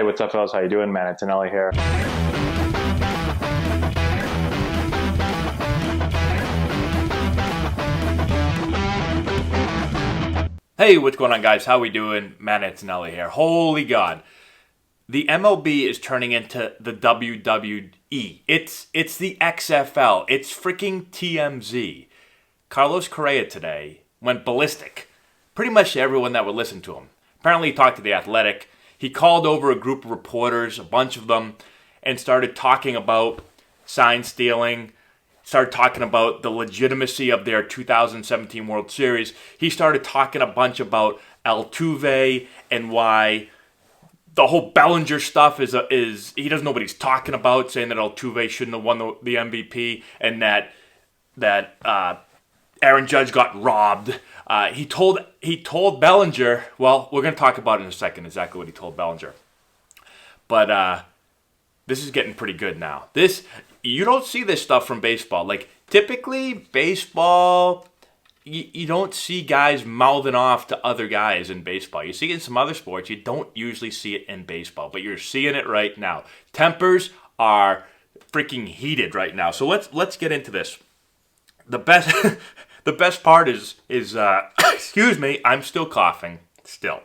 Hey, what's up, fellas? How you doing? Man, it's Anelli here. Hey, what's going on, guys? How we doing? Man, it's Nelly here. Holy God. The MLB is turning into the WWE. It's the XFL. It's freaking TMZ. Carlos Correa today went ballistic. Pretty much everyone that would listen to him. Apparently he talked to The Athletic. He called over a group of reporters, a bunch of them, and started talking about sign stealing, started talking about the legitimacy of their 2017 World Series. He started talking a bunch about Altuve and why the whole Bellinger stuff is he doesn't know what he's talking about, saying that Altuve shouldn't have won the MVP and that Aaron Judge got robbed. He told Bellinger, well, we're going to talk about it in a second, exactly what he told Bellinger. But this is getting pretty good now. You don't see this stuff from baseball. Like, typically, baseball, you don't see guys mouthing off to other guys in baseball. You see it in some other sports. You don't usually see it in baseball, but you're seeing it right now. Tempers are freaking heated right now. So let's get into this. The best part is excuse me, I'm still coughing. Still.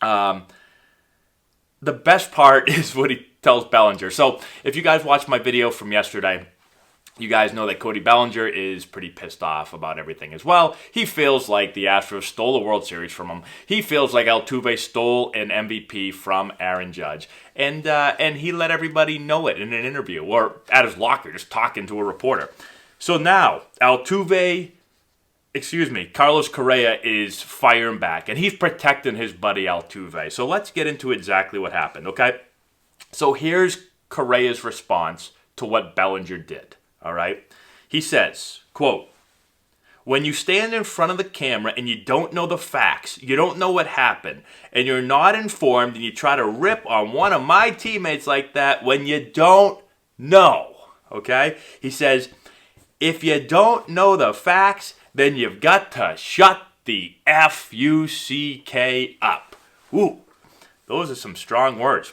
The best part is what he tells Bellinger. So if you guys watched my video from yesterday, you guys know that Cody Bellinger is pretty pissed off about everything as well. He feels like the Astros stole the World Series from him. He feels like Altuve stole an MVP from Aaron Judge. And he let everybody know it in an interview or at his locker, just talking to a reporter. So now, Carlos Correa is firing back, and he's protecting his buddy Altuve. So let's get into exactly what happened, okay? So here's Correa's response to what Bellinger did, all right? He says, quote, "When you stand in front of the camera and you don't know the facts, you don't know what happened, and you're not informed, and you try to rip on one of my teammates like that when you don't know," okay? He says, "If you don't know the facts, then you've got to shut the F-U-C-K up." Ooh, those are some strong words.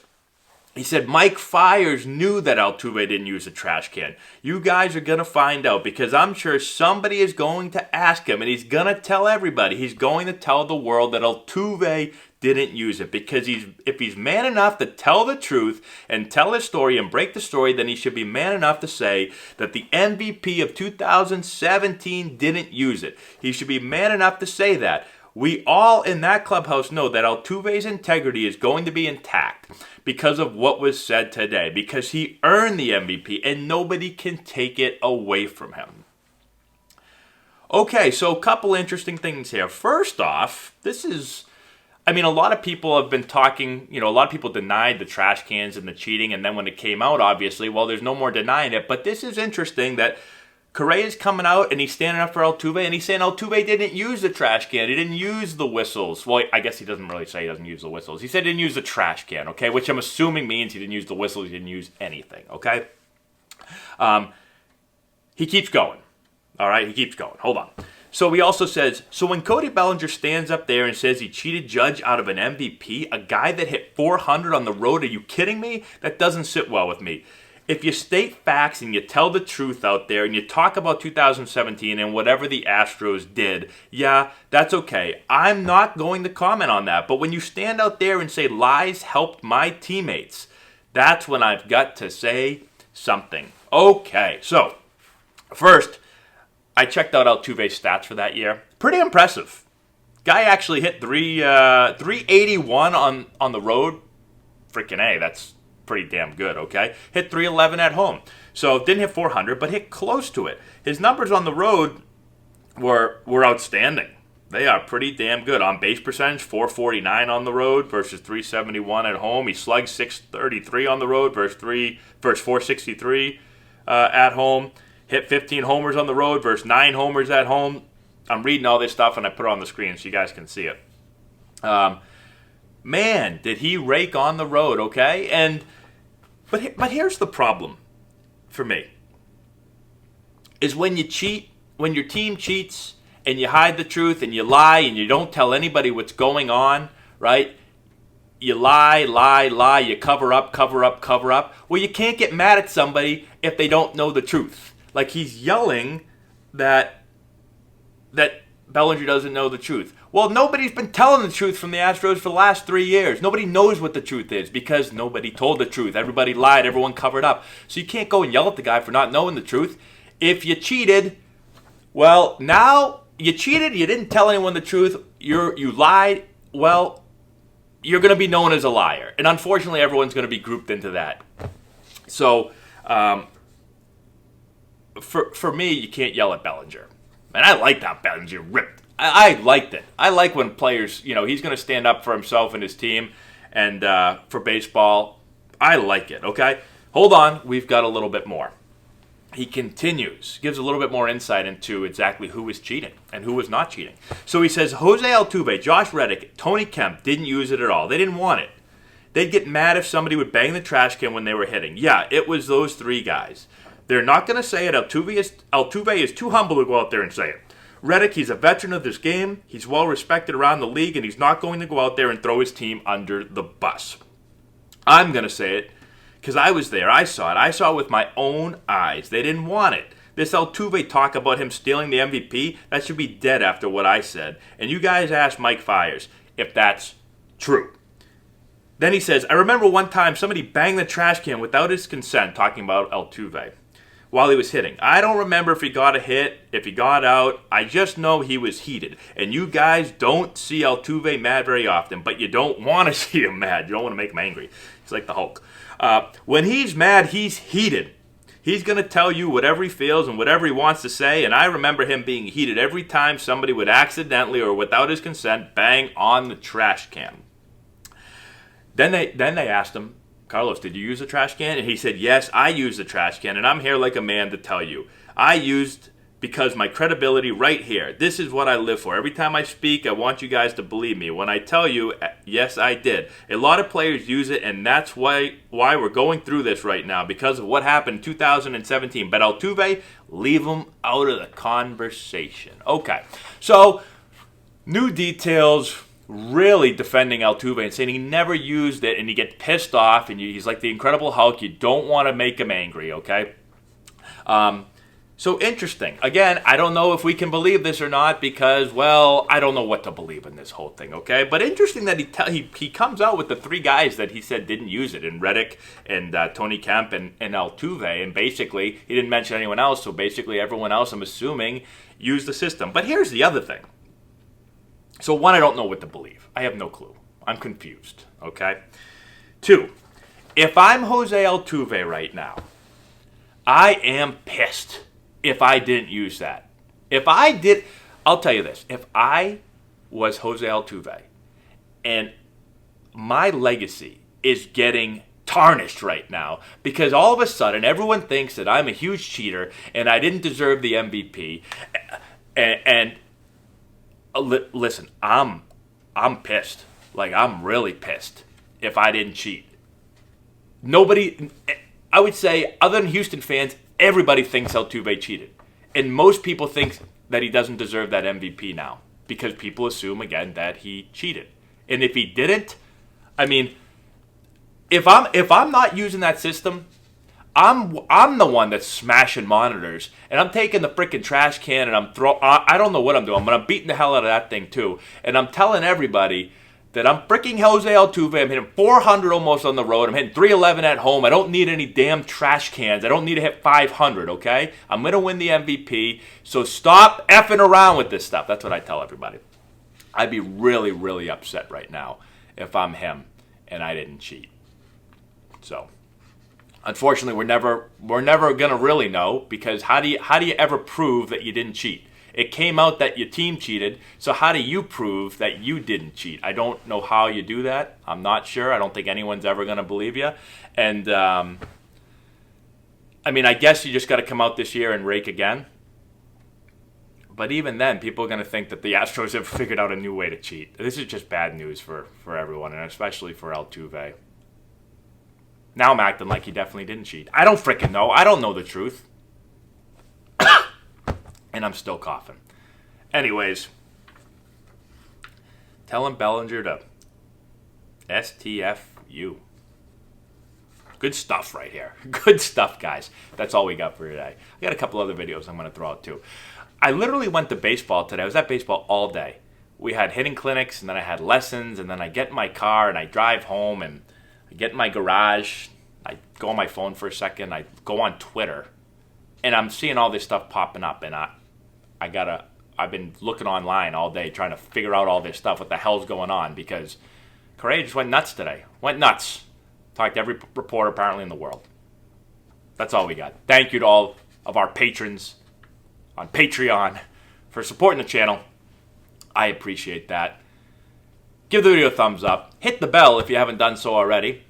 He said, "Mike Fiers knew that Altuve didn't use a trash can. You guys are going to find out because I'm sure somebody is going to ask him, and he's going to tell everybody. He's going to tell the world that Altuve didn't use it because if he's man enough to tell the truth and tell his story and break the story, then he should be man enough to say that the MVP of 2017 didn't use it. He should be man enough to say that. We all in that clubhouse know that Altuve's integrity is going to be intact because of what was said today, because he earned the MVP and nobody can take it away from him." Okay, so a couple interesting things here. First off, a lot of people have been talking, a lot of people denied the trash cans and the cheating, and then when it came out, obviously, well, there's no more denying it, but this is interesting that Correa's coming out and he's standing up for Altuve and he's saying Altuve didn't use the trash can. He didn't use the whistles. Well, I guess he doesn't really say he doesn't use the whistles. He said he didn't use the trash can, okay? Which I'm assuming means he didn't use the whistles, he didn't use anything, okay? He keeps going, all right? He keeps going. Hold on. So he also says, "So when Cody Bellinger stands up there and says he cheated Judge out of an MVP, a guy that hit 400 on the road, are you kidding me? That doesn't sit well with me. If you state facts and you tell the truth out there and you talk about 2017 and whatever the Astros did, yeah, that's okay. I'm not going to comment on that. But when you stand out there and say lies helped my teammates, that's when I've got to say something." Okay, so first, I checked out Altuve's stats for that year. Pretty impressive. Guy actually hit 381 on the road. Freaking A, that's pretty damn good, okay? Hit 311 at home. So didn't hit 400, but hit close to it. His numbers on the road were outstanding. They are pretty damn good. On base percentage, 449 on the road versus 371 at home. He slugged 633 on the road versus 463 at home. Hit 15 homers on the road versus 9 homers at home. I'm reading all this stuff and I put it on the screen so you guys can see it. Man, did he rake on the road, okay? But here's the problem for me. Is when you cheat, when your team cheats and you hide the truth and you lie and you don't tell anybody what's going on, right? you lie, you cover up. Well, you can't get mad at somebody if they don't know the truth. Like, he's yelling that Bellinger doesn't know the truth. Well, nobody's been telling the truth from the Astros for the last 3 years. Nobody knows what the truth is because nobody told the truth. Everybody lied. Everyone covered up. So you can't go and yell at the guy for not knowing the truth. If you cheated, well, now you cheated. You didn't tell anyone the truth. You lied. Well, you're going to be known as a liar. And unfortunately, everyone's going to be grouped into that. So, for me, you can't yell at Bellinger. And I like that Bellinger ripped. I liked it. I like when players, he's going to stand up for himself and his team. And for baseball, I like it, okay? Hold on. We've got a little bit more. He continues, gives a little bit more insight into exactly who was cheating and who was not cheating. So he says, Jose Altuve, Josh Reddick, Tony Kemp didn't use it at all. They didn't want it. They'd get mad if somebody would bang the trash can when they were hitting. Yeah, it was those three guys. They're not going to say it. Altuve is too humble to go out there and say it. Reddick, he's a veteran of this game. He's well respected around the league, and he's not going to go out there and throw his team under the bus. I'm going to say it because I was there. I saw it. I saw it with my own eyes. They didn't want it. This Altuve talk about him stealing the MVP, that should be dead after what I said. And you guys ask Mike Fiers if that's true. Then he says, I remember one time somebody banged the trash can without his consent, talking about Altuve, while he was hitting. I don't remember if he got a hit, if he got out. I just know he was heated. And you guys don't see Altuve mad very often, but you don't want to see him mad. You don't want to make him angry. He's like the Hulk. When he's mad, he's heated. He's going to tell you whatever he feels and whatever he wants to say, and I remember him being heated every time somebody would accidentally or without his consent bang on the trash can. Then they asked him, Carlos, did you use the trash can? And he said, yes, I used the trash can, and I'm here like a man to tell you. I used because my credibility right here. This is what I live for. Every time I speak, I want you guys to believe me. When I tell you, yes, I did. A lot of players use it, and that's why we're going through this right now, because of what happened in 2017. But Altuve, leave him out of the conversation. Okay, so new details, really defending Altuve and saying he never used it, and he gets pissed off, and he's like the Incredible Hulk. You don't want to make him angry, okay? So interesting. Again, I don't know if we can believe this or not because, well, I don't know what to believe in this whole thing, okay? But interesting that he comes out with the three guys that he said didn't use it, and Reddick and Tony Kemp and Altuve, and basically he didn't mention anyone else, so basically everyone else, I'm assuming, used the system. But here's the other thing. So one, I don't know what to believe. I have no clue. I'm confused, okay? Two, if I'm Jose Altuve right now, I am pissed if I didn't use that. If I did, I'll tell you this. If I was Jose Altuve and my legacy is getting tarnished right now because all of a sudden everyone thinks that I'm a huge cheater and I didn't deserve the MVP. And listen, I'm pissed. Like, I'm really pissed if I didn't cheat. Nobody, I would say, other than Houston fans, everybody thinks Altuve cheated. And most people think that he doesn't deserve that MVP now because people assume, again, that he cheated. And if he didn't, I mean, if I'm not using that system, I'm the one that's smashing monitors, and I'm taking the freaking trash can and I don't know what I'm doing, but I'm beating the hell out of that thing too. And I'm telling everybody that I'm freaking Jose Altuve. I'm hitting 400 almost on the road. I'm hitting 311 at home. I don't need any damn trash cans. I don't need to hit 500, okay? I'm going to win the MVP, so stop effing around with this stuff. That's what I tell everybody. I'd be really, really upset right now if I'm him and I didn't cheat. So, unfortunately, we're never going to really know because how do you ever prove that you didn't cheat? It came out that your team cheated, so how do you prove that you didn't cheat? I don't know how you do that. I'm not sure. I don't think anyone's ever going to believe you. And, I mean, I guess you just got to come out this year and rake again. But even then, people are going to think that the Astros have figured out a new way to cheat. This is just bad news for everyone, and especially for Altuve. Now I'm acting like he definitely didn't cheat. I don't freaking know. I don't know the truth. And I'm still coughing. Anyways, telling Bellinger to STFU. Good stuff right here. Good stuff, guys. That's all we got for today. I got a couple other videos I'm going to throw out too. I literally went to baseball today. I was at baseball all day. We had hitting clinics, and then I had lessons, and then I get in my car, and I drive home, and I get in my garage. I go on my phone for a second. I go on Twitter, and I'm seeing all this stuff popping up, and I've been looking online all day trying to figure out all this stuff, what the hell's going on, because Correa just went nuts today. Went nuts. Talked to every reporter apparently in the world. That's all we got. Thank you to all of our patrons on Patreon for supporting the channel. I appreciate that. Give the video a thumbs up. Hit the bell if you haven't done so already.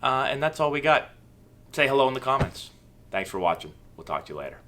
And that's all we got. Say hello in the comments. Thanks for watching. We'll talk to you later.